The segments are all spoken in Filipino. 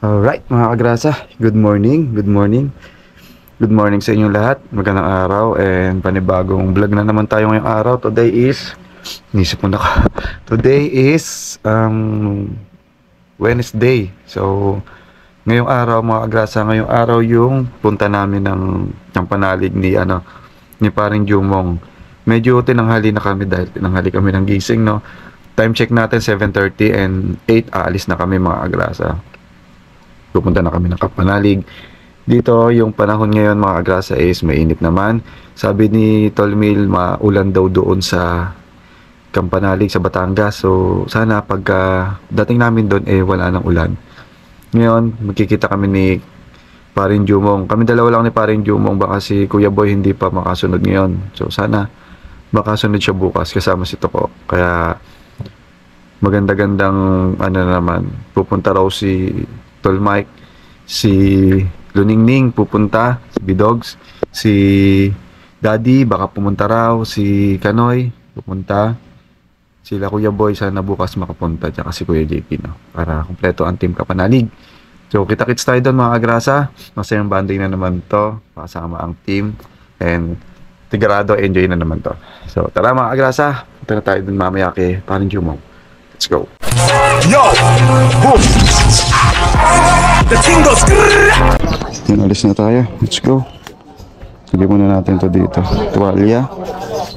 Alright mga kagrasa, good morning, good morning. Good morning sa inyong lahat, magandang araw and panibagong vlog na naman tayo ngayong araw. Nisip mo na ka. Today is Wednesday. So ngayong araw mga kagrasa, ngayong araw yung punta namin ng panalig ni Paring Jumong. Medyo tinanghali na kami dahil tinanghali kami ng gising, no. Time check natin 7:30 and 8 aalis na kami mga kagrasa. Pupunta na kami ng kapanalig. Dito, yung panahon ngayon mga kagrasa is mainit naman. Sabi ni Tolmil, maulan daw doon sa Kampanalig, sa Batangas. So, sana pagka dating namin doon, wala nang ulan. Ngayon, magkikita kami ni Paring Jumong. Kami dalawa lang ni Paring Jumong. Baka si Kuya Boy hindi pa makasunod ngayon. So, sana makasunod siya bukas kasama si Toko. Kaya, maganda-gandang naman. Pupunta raw si Tol Mike, si Luningning pupunta, si Bidogs, si Daddy baka pumunta raw, si Kanoy pupunta, sila Kuya Boy sana bukas makapunta, tsaka si Kuya JP, no? Para kumpleto ang team kapanalig. So kita-kits tayo doon mga kagrasa. Masayang banding na naman to, kasama ang team, and tigarado enjoy na naman to. So tara mga kagrasa, punta na tayo doon mamaya kay Paring Jumong. Let's go. Yo! Boom! The thing goes. Alis na tayo. Let's go. Lagyan muna natin to dito. Tuwalya,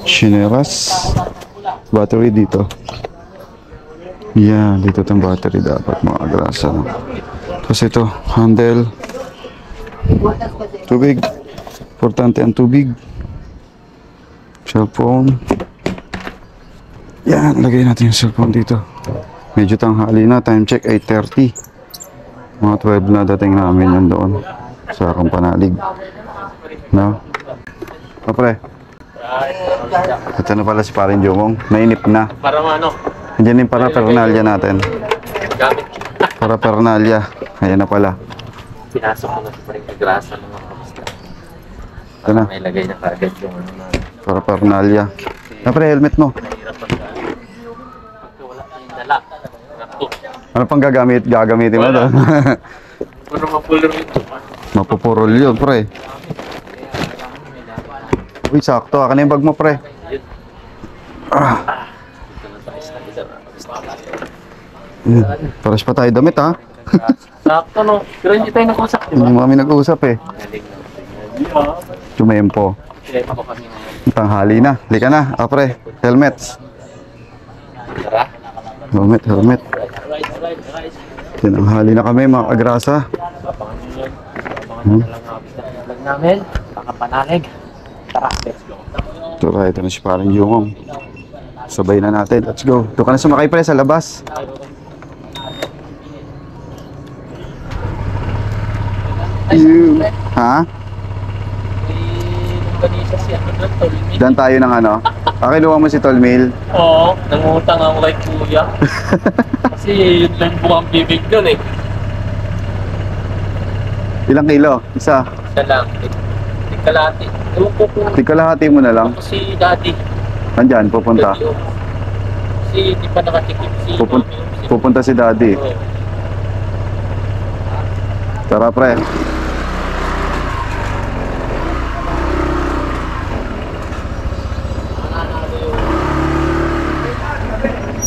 chineras, battery dito. Yan, dito itong battery dapat mga grasa. Tapos ito, handle, tubig. Importante ang tubig. Cellphone. Yan, lagay natin yung cellphone dito. Medyo tanghali na, time check 8:30. Mga 12 na dating namin nandoon sa Kampanalig. No? Kapre. Ito na pala si Paring Jumong. Nainip na. Parang ano? Andiyan yung parapernalya natin. Gamit. Parapernalya. Ayan na pala. Pinasok ko na sa paring grasa ng mga kamusta. Ito na. May lagay na kagad yung ano na. Parapernalya. Kapre, helmet mo. Mahirap pag wala tayong dala. Nakto. Ano pang gagamitin mo doon? Puro mapulong ito. Mapupurol yun, pre. Uy, sakto. Akin na yung bag mo, pre. Paras pa tayo damit, ha? Sakto, no? Pero hindi tayo nag-usap, di ba? Hindi mo kami nag-uusap, eh. Tumempo. Kaya ako kami ngayon. Tanghali na. Lika na, pre. Helmets. Tara. Helmet. Tinanghali na kami mga kagrasa. Abangan nyo yun. Abangan nyo na lang ang vlog namin. Pakapanalig. Tara, let's go. Ito na si Paring Jumong. Sabay na natin. Let's go. Ito ka na sumakay, pre, sa labas. Ha? Kanisa si ano doon, Tolmil. Diyan tayo ng ano? Pakiluwa mo si Tolmil. Oo, nangutang ako kay Kuya. Kasi yun lang buwang bibig doon eh. Ilang kilo? Isa. Isa lang. Tigkalati. Ewan ko kung Tigkalahati mo na lang. ako si Daddy. Andyan, pupunta. Daddy, oh. Kasi di pa nakatikim si Mami. Pupunta si Daddy. Oo. Tara, pre.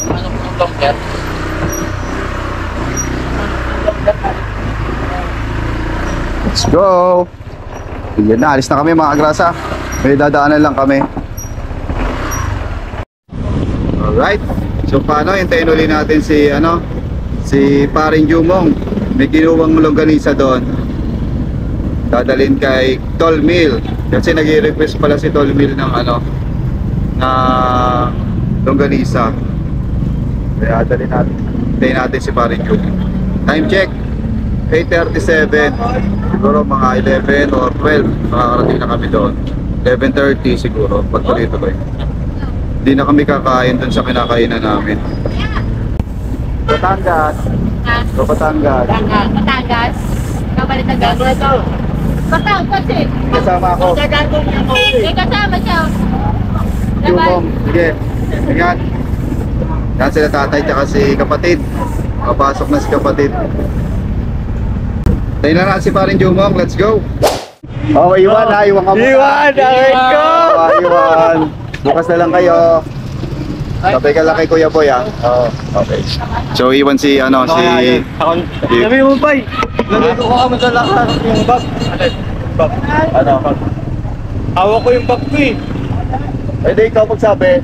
Ano kung longer? Let's go! Yan na, alis na kami mga kagrasa. May dadaanan lang kami. Alright. So paano, hintayin ulit natin si Paring Jumong. May kinuwang longganisa doon. Dadalhin kay Tolmil. Kasi nag-request pala si Tolmil ng na longganisa. Kaya dadalhin natin. Hintayin natin si Paring Jumong. Time check 8:37. Siguro mga 11 or 12 makakarating na kami doon. 11:30 siguro pag tuloy-tuloy. Hindi na kami kakain doon sa kinakainan namin. Batangas. Batangas. Batangas. Kapalit ng gagawin. Batangas eh. Kasama ako. May kasama siya. Jumong. Sige. Ingat. Yan sila tatay tsaka si kapatid. Papasok na si kapatid. Tayo na natin si paring Jumong, let's go! Oh, Iwan ha, Iwan ka muna. Iwan, awit ko! Iwan. Bukas na lang kayo. Sabay ka lang kay Kuya Boy ha. Oo, okay. So, Iwan si, si... Sabi mo ba? Nandito ko kami sa lakas yung bag. Bag? Ano? Hawak ko yung bag ko eh. Ay, di ikaw magsabi.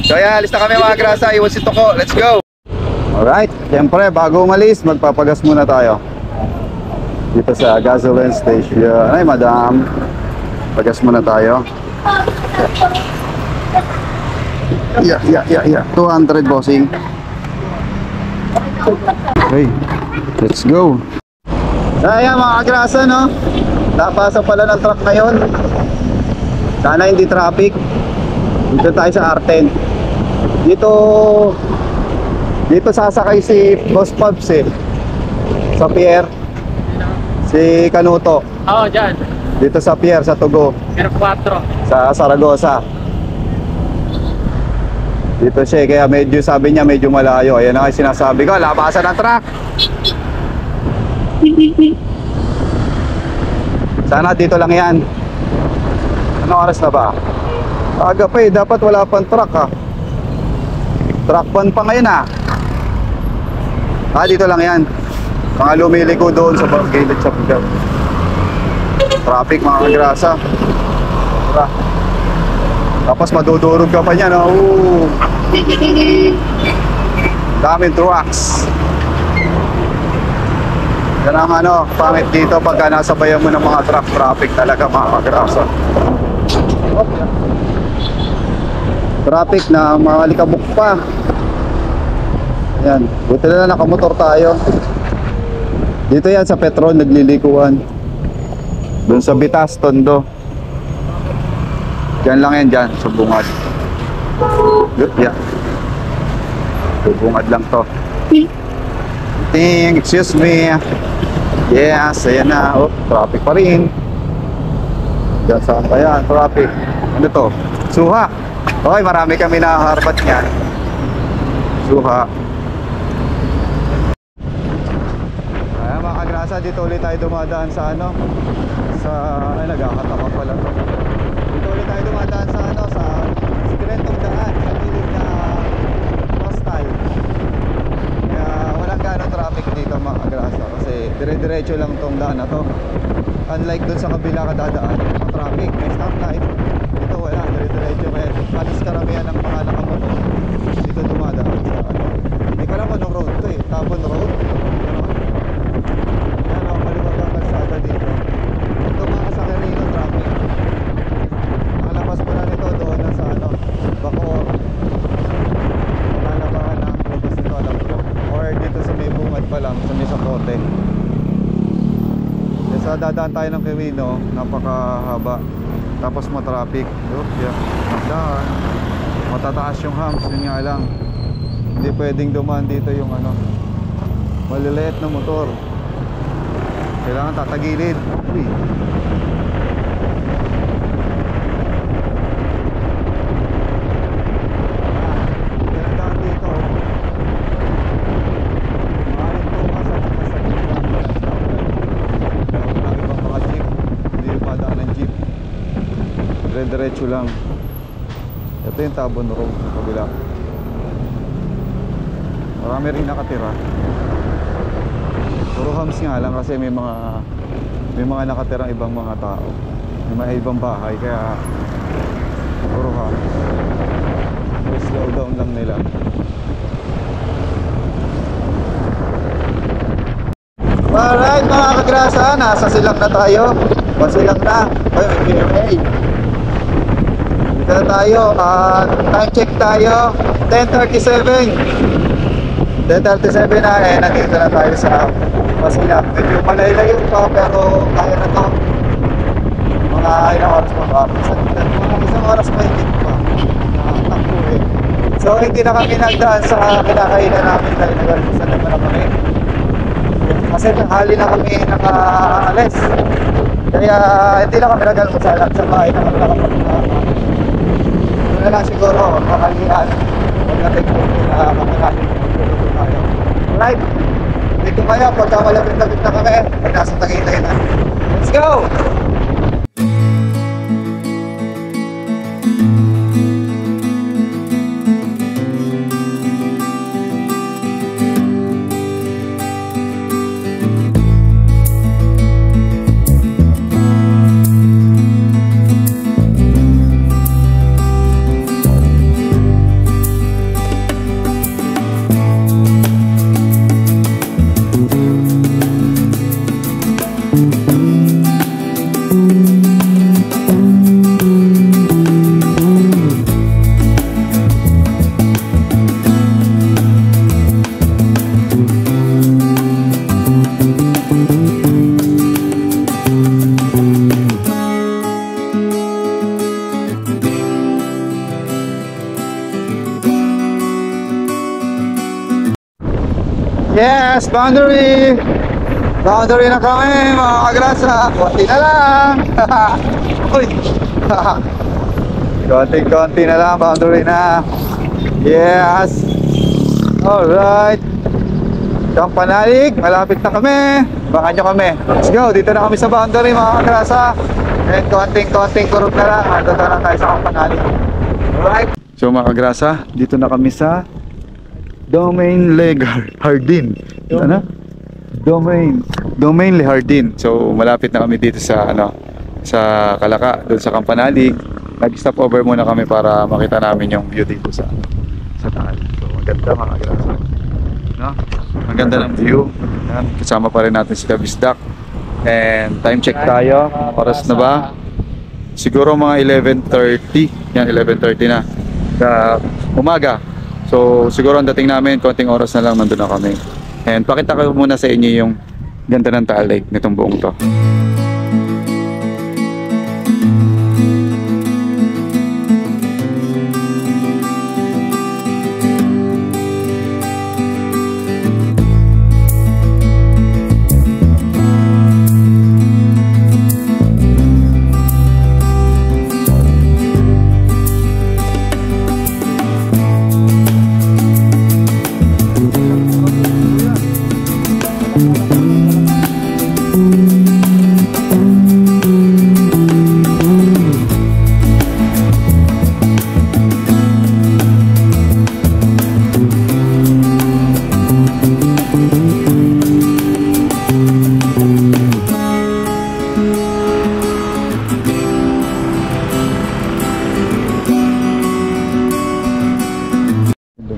So, ayan, alis na kami mga grasa. Iwan si Toko, let's go! Alright, siyempre, bago umalis, magpapagas muna tayo. Dito sa gasoline station. Ay, madam. Pagas muna tayo. Yeah. 200 bossing. Okay, let's go. Ayan mga kagrasa, no? Napasa pala ng truck ngayon. Sana hindi traffic. Dito tayo sa R10. Dito sasakay si Boss Pubs eh. Sa pier. Si Kanuto. Oo, dyan. Dito sa pier, sa Tugo. Pier 4. Sa Saragosa. Dito siya, kaya medyo sabi niya medyo malayo. Ayan na kayo sinasabi ko, labasan ng truck. Sana dito lang yan. Anong oras na ba? Aga pa eh, dapat wala pang truck ha. Truck pan pa ngayon ha. Dito lang yan. Mga lumiliko doon sa gilid sa pigaw. Traffic mga kagrasa. Tapos madudurog ka pa niya, no? Daming trucks. Yan ang pangit dito pagka nasabayan mo ng mga truck. Traffic talaga mga kagrasa. Traffic na mga likabok pa. Ayan, buti na nakamotor tayo. Dito yan sa Petron, naglilikuan. Doon sa Bitas, Tondo. Diyan lang yan, dyan, sa bungad. Good, yeah. Sa bungad lang to. Excuse me. Yes, ayan na. Oh, traffic pa rin. Diyan saan pa yan, traffic. Ano to? Suha. Okay, marami kami nakaharbat niyan. Suha. Ayan mga kagrasa, dito ulit tayo dumadaan sa ay nagkakatama pala to. Dito ulit tayo dumadaan sa sa sikrentong daan, sa gilid na hostel. Kaya walang gano'ng traffic dito mga kagrasa kasi dire-diretso lang tong daan na to. Unlike dun sa kabila kadadaan, ang traffic, may stoplight. Dito wala, dire-diretso kaya halos karamihan ng mga nakamotor dito dumadaan sa hindi ko alam anong road to eh, Tabon Road. Maluwag ang kalsada dito. Ito mga sakarino traffic. Nakalabas mo na nito doon na sa Bacoor. Malalabahan na ang labas nito alam ko. Or dito sa may bungad pa lang, sa may Sapote. Sa dadaan tayo ng Quirino, napakahaba. Tapos matraffic. Magdaan. Matataas yung humps, yun nga lang. Hindi pwedeng dumaan dito yung maliliit na motor. Kailangan tatagilid. Uy. Kailangan dito. Maaaring tumas at masakit lang. Marami pang mga jeep. Hindi yung padaan ng jeep. Dire-diretso lang. Ito yung Tabon Road sa kabila. Marami rin nakatira. Puro hams nga lang kasi may mga nakatirang ibang mga tao. May mga ibang bahay kaya puro hams. Slow down lang nila. Alright mga kagrasa, nasa silang na tayo. Pasilang na. Ay, may dito na tayo. Time check tayo. 10:37. 10:37 na nandito na tayo sa Pasilang. Medyo malayo pa pero kaya na to. Mga ilang oras pa ba? Isang oras pa higit pa. Takbo eh. So hindi na kami nagdaan sa kinakainan namin dahil nag-almusan naman na kami. Kasi tanghali na kami nakaalis. Kaya hindi na kami nag-almusan at sa bahay na kami nakapagpapalit. Doon na lang siguro kakalihan. Pagdating po na kakalahin tayo. Alright, dito mamaya pagka malapit-lapit na kami, pag nasa Tagaytay na. Let's go! Yes, boundary! Boundary na kami, mga kagrasa. Konti na lang. Uy! Konti na lang, boundary na. Yes! Alright. Kampanalig, malapit na kami. Baka nyo kami. Let's go, dito na kami sa boundary, mga kagrasa. And konting kurot na lang. Dito na lang tayo sa Kampanalig. Alright. So mga kagrasa, dito na kami sa Domain Le Jardin. Ano? Domain Le Jardin. So malapit na kami dito sa sa Kalaka, doon sa Kampanalig. Nag-stop over muna kami para makita namin yung view dito sa taal. So maganda mga grasa. No? Maganda ng view. Yan. Kasama pa rin natin si Kabisdak. And time check tayo. Oras na ba? Siguro mga 11:30. Yan, 11:30 na. Sa umaga. So siguro ang dating namin, konting oras na lang nandun na kami. And pakita ko muna sa inyo yung ganda ng Taal Lake nitong buong to.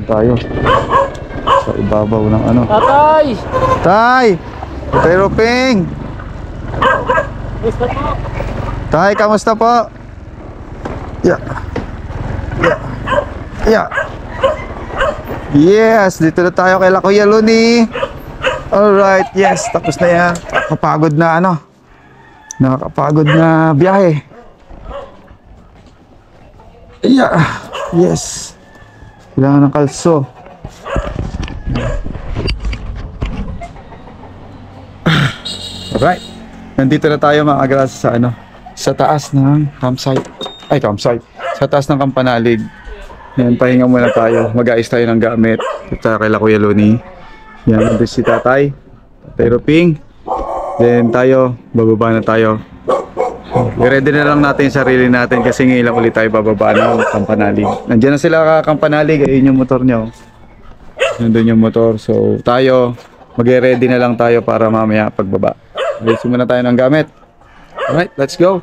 Tayo sa ibabaw ng ano. Tatay! Tay! Tay Roping! Tay, kamusta po? Yeah. Yes, dito na tayo kay Kuya Luni. Alright, yes, tapos na yan. Nakakapagod na Nakakapagod na biyahe. Yeah, yes. Kailangan ng kalso. Alright. Nandito na tayo mga kagrasa sa sa taas ng campsite. Sa taas ng Kampanalig. Yan, pahinga muna tayo. Mag-aayos tayo ng gamit. Ito tayo kay Kuya Luni. Yan, nandito si Tatay Roping. Then tayo, bababa na tayo. I-ready na lang natin yung sarili natin kasi ngayon lang ulit tayo bababa ng Kampanalig. Nandiyan na sila Kampanalig, ayun yung motor nyo. Nandun yung motor. So tayo, mag-ready na lang tayo para mamaya pagbaba. Ayusin muna tayo ng gamit. Alright, let's go.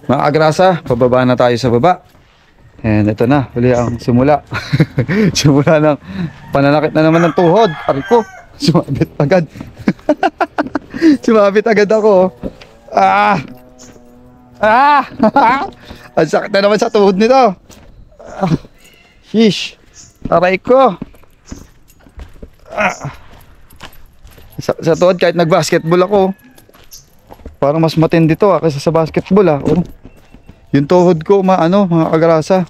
Mga agrasa, pababa na tayo sa baba. And ito na, huli ang simula. Simula ng pananakit na naman ng tuhod. Aray ko, sumabit agad. Sumabit agad ako. Ang sakit na naman sa tuhod nito. Sheesh. Aray ko. Sa tuhod kahit nag-basketball ako, parang mas matindi to kaysa sa basketball Yung tuhod ko mga kagrasa,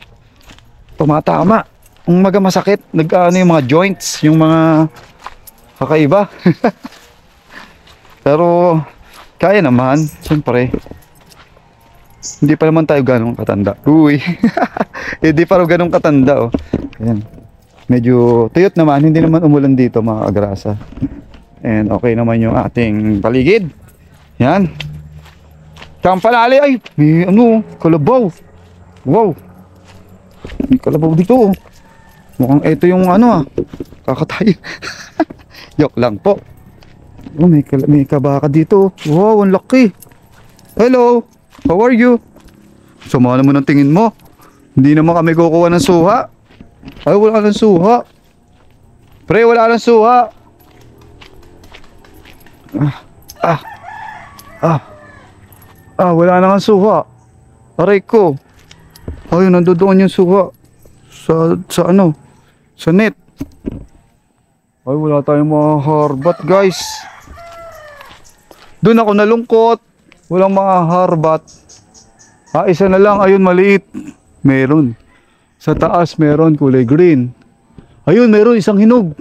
tumatama. Ang masakit, yung mga joints, yung mga kakaiba. Pero kaya naman, siyempre. Hindi pa naman tayo ganong katanda. Uy. Hindi pa rin ganong katanda Ayan. medyo tuyot naman, hindi naman umulan dito mga kagrasa. And okay naman yung ating paligid. Yan. Kampanali ay, may ano, kalabaw. Wow. May kalabaw dito. Mukhang ito yung ano kakatay. Joke lang po. Oh, may kabaka dito. Wow, ang laki. Hello, how are you? Sama naman ang tingin mo. Hindi naman kami kukuha ng suha. Ay, wala nang suha. Pre, wala nang suha. Wala nang suha. Aray ko. Ay, nandoon yung suha. Sa ano? Sa net. Ay, wala tayong maharbat, guys. Doon ako nalungkot. Walang maharbat. Isa na lang. Ayun, maliit. Meron. Sa taas meron kulay green. Ayun, meron isang hinog.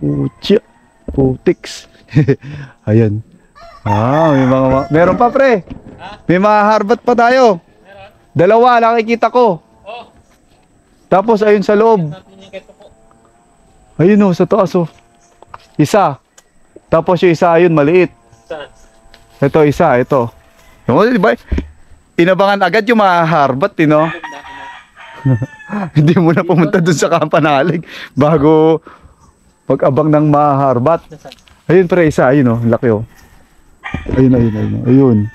Pucha. Putix. Ayan. May mga meron pa, pre. May maharbat pa tayo. Dalawa, nakikita ko. Tapos ayun sa loob. Ayun sa taas Isa. Tapos yung isa ayun maliit. Ito isa, ito. Di ba? Inabangan agad yung maharbat, no? Hindi mo na pumunta dun sa Kampanalig bago pag-abang ng maharbat. Ayun pre, isa, ayun laki Ayun.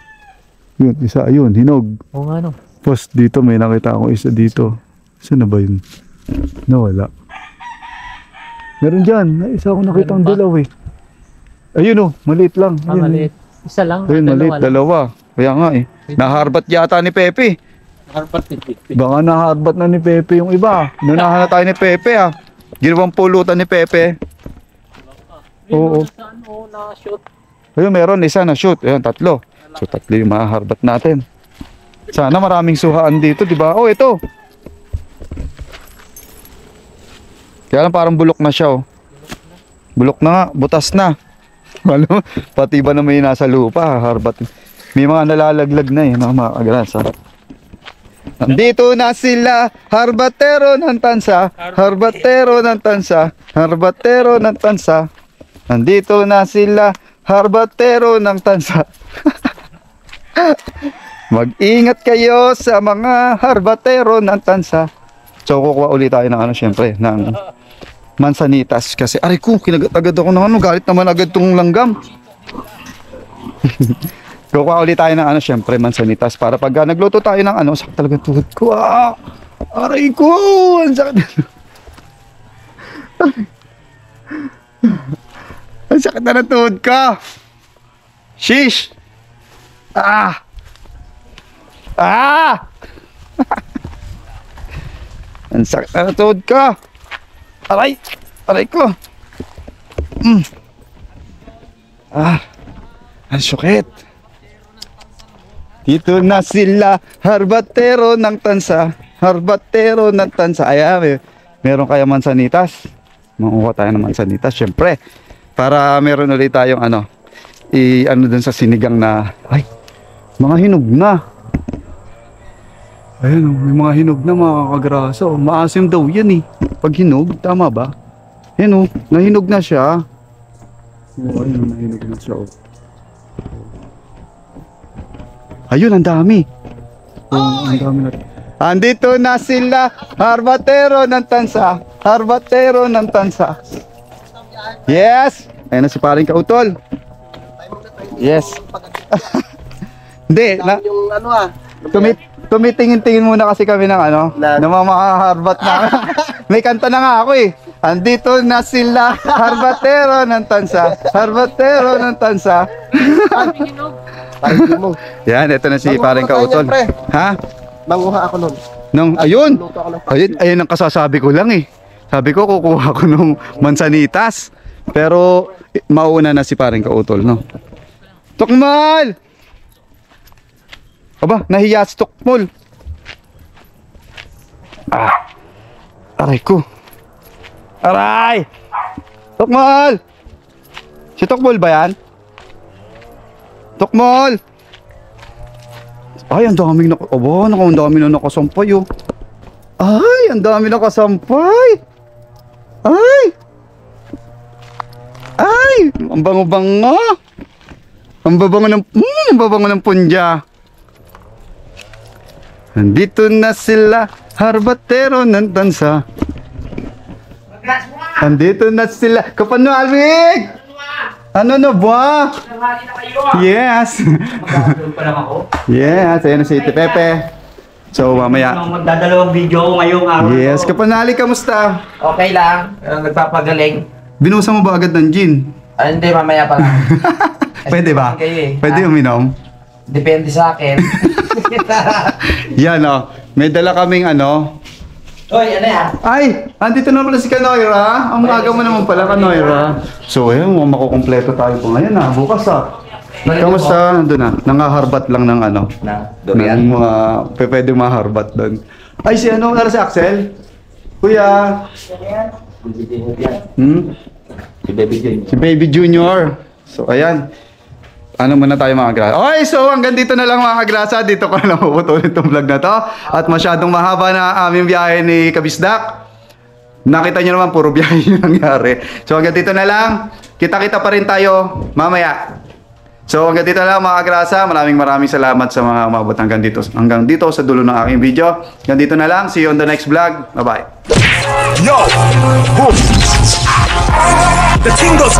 Yun, isa, ayun, hinog. Oo nga no. Tapos dito may nakita akong isa dito. Saan na ba yun? Nawala. Meron dyan. Isa akong nakita ang dalaw Ayun maliit lang. Ayun, Maliit. Isa lang. Ayun, maliit, dalawa. Kaya nga naharbat yata ni Pepe. Harpat ni Pepe. Baka naharbat na ni Pepe yung iba. Nunahan na tayo ni Pepe Ginawang pulutan ni Pepe. Oo. Na-shoot. Ayun, meron isa na shoot. Ayun, tatlo. So, tatlo yung maharbat natin. Sana maraming suhaan dito, di ba? Ito. Kaya lang parang bulok na siya, Bulok na nga, butas na. Ano? Pati ba na may nasa lupa, harbat. May mga nalalaglag na mga kagrasa. Nandito na sila, harbatero ng tansa, harbatero ng tansa, harbatero ng tansa. Nandito na sila, harbatero ng tansa. Mag-ingat kayo sa mga harbatero ng tansa. So kukuha ulit tayo ng syempre, ng mansanitas. Kasi aray ko, kinagat agad ako ng galit naman agad tong langgam. Kukuha ulit tayo ng syempre, mansanitas. Para pag nagluto tayo ng sakit talaga tuhod ko. Aray ko, ang sakit. Ang sakit na ng tuhod ka. Sheesh. Ang sakit na ng tuhod ka. Aray ko. Ang sakit. Dito na sila, harbatero ng tansa, harbatero ng tansa. Ayan, meron kaya mansanitas. Makuha tayo ng mansanitas, syempre. Para meron ulit tayong dun sa sinigang na, mga hinog na. Ayan, may mga hinog na mga kagrasa. Maasim daw yan pag hinog, tama ba? Ayan nahinog na siya. Ayun, nahinog na siya Ayun, ang dami. Ang dami na. Andito na sila, harbatero ng tansa, harbatero ng tansa. Yes! Ayun na si paring kautol. Yes. Hindi, tumitingin-tingin muna kasi kami ng ng mga makaharbat na. May kanta na nga ako Andito na sila, harbatero ng tansa, harbatero ng tansa. Yan, ito na si paring kautol. Ha? Manguha ako nun. Ayun ang kasasabi ko lang Sabi ko, kukuha ko nung mansanitas. Pero, mauna na si paring kautol, no? Tukmol! Aba, nahiya si Tukmol. Aray ko. Aray! Tukmol! Si Tukmol ba yan? Tukmol! Ay, ang daming ang dami na nakasampay Ay, ang dami nakasampay. Ay! Ay! Ang bango-bango! Ang babango ng punja. Nandito na sila, harbatero ng tansa. Nandito na sila. Kapano, Alvin? Ano na ba? Yes. Yes, ayan na si Ate Pepe. So, mamaya. Magdadalawang video ko ngayong araw. Yes, Kapanali, kamusta? Okay lang. Nagpapagaling. Binusa mo ba agad ng gin? Hindi, mamaya pa lang. Pwede ba? Kayo eh. Pwede uminom? Depende sa akin. Yan o. May dala kaming ano. Hoy, ano yan? Ay! Andito na pala si Kanoyra. Ang aga mo naman pala, Kanoyra. So, ayun, makukumpleto tayo po ngayon ha. Bukas ha. Kamusta? Doon na. Nangaharbat lang ng ano. Ng mga pwede maharbat doon. Ay, si ano? Nara si Axel? Kuya. Si Baby Junior. So, ayan. Ano muna tayo mga grasa? Okay, so hanggang dito na lang mga grasa. Dito ko na lang puputulin itong vlog na to. At masyadong mahaba na aming biyahe ni Kabisdak. Nakita nyo naman, puro biyahe yung nangyari. So hanggang dito na lang. Kita-kita pa rin tayo mamaya. So hanggang dito na lang mga grasa. Maraming salamat sa mga umabot hanggang dito sa dulo ng aking video. Hanggang dito na lang. See you on the next vlog. Bye-bye. Yo! Boom! The thing goes.